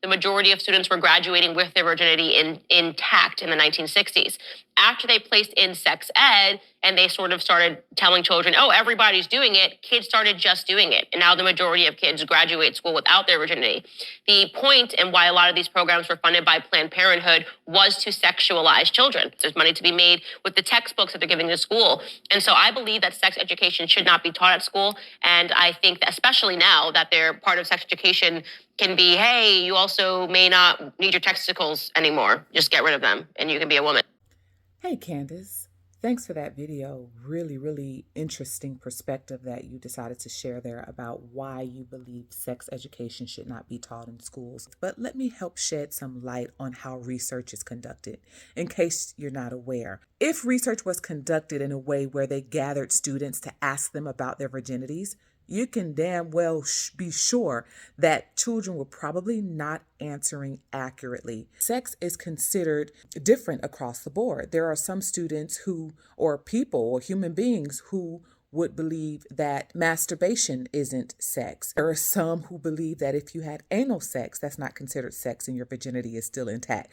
the majority of students were graduating with their virginity intact in the 1960s. After they placed in sex ed and they sort of started telling children, oh, everybody's doing it, kids started just doing it. And now the majority of kids graduate school without their virginity. The point and why a lot of these programs were funded by Planned Parenthood was to sexualize children. There's money to be made with the textbooks that they're giving to school. And so I believe that sex education should not be taught at school. And I think that especially now that they're part of sex education can be, hey, you also may not need your testicles anymore. Just get rid of them and you can be a woman. Hey, Candace. Thanks for that video. Really, really interesting perspective that you decided to share there about why you believe sex education should not be taught in schools. But let me help shed some light on how research is conducted, in case you're not aware. If research was conducted in a way where they gathered students to ask them about their virginities, you can damn well be sure that children were probably not answering accurately. Sex is considered different across the board. There are some students or people, or human beings who would believe that masturbation isn't sex. There are some who believe that if you had anal sex, that's not considered sex and your virginity is still intact.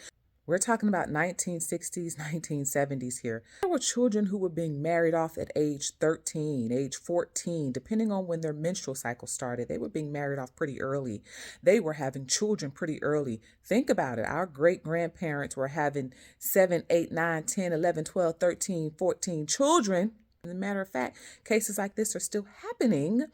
We're talking about 1960s, 1970s here. There were children who were being married off at age 13, age 14, depending on when their menstrual cycle started. They were being married off pretty early. They were having children pretty early. Think about it. Our great-grandparents were having 7, 8, 9, 10, 11, 12, 13, 14 children. As a matter of fact, cases like this are still happening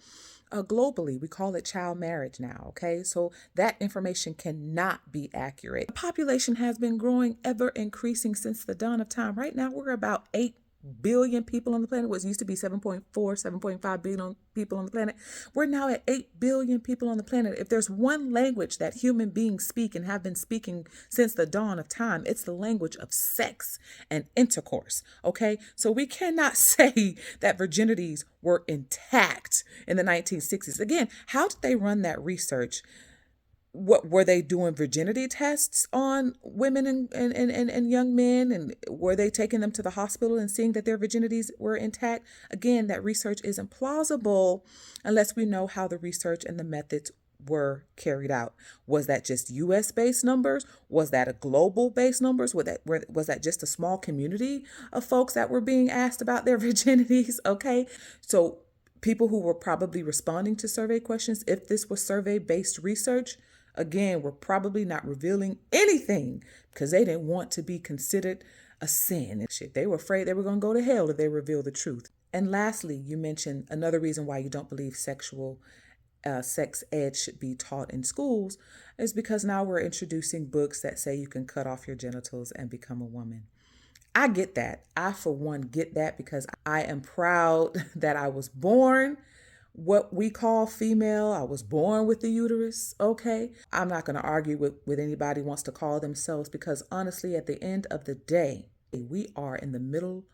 globally. We call it child marriage now, okay? So that information cannot be accurate. The population has been growing, ever increasing since the dawn of time. Right now, we're about 8 billion people on the planet. What used to be 7.4, 7.5 billion people on the planet. We're now at 8 billion people on the planet. If there's one language that human beings speak and have been speaking since the dawn of time, it's the language of sex and intercourse, okay? So we cannot say that virginities were intact in the 1960s. Again, how did they run that research? What were they doing virginity tests on women and young men? And were they taking them to the hospital and seeing that their virginities were intact? Again, that research is implausible unless we know how the research and the methods were carried out. Was that just US based numbers? Was that a global based numbers? Was that just a small community of folks that were being asked about their virginities? Okay. So people who were probably responding to survey questions, if this was survey based research, again, we're probably not revealing anything because they didn't want to be considered a sin. They were afraid they were going to go to hell if they revealed the truth. And lastly, you mentioned another reason why you don't believe sex ed should be taught in schools is because now we're introducing books that say you can cut off your genitals and become a woman. I get that. I, for one, get that because I am proud that I was born what we call female. I was born with the uterus, okay? I'm not going to argue with anybody who wants to call themselves because honestly, at the end of the day, we are in the middle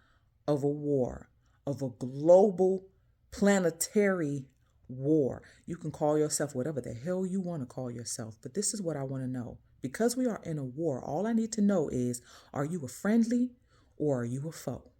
of a war, of a global planetary war. You can call yourself whatever the hell you want to call yourself, but this is what I want to know. Because we are in a war, all I need to know is, are you a friendly or are you a foe?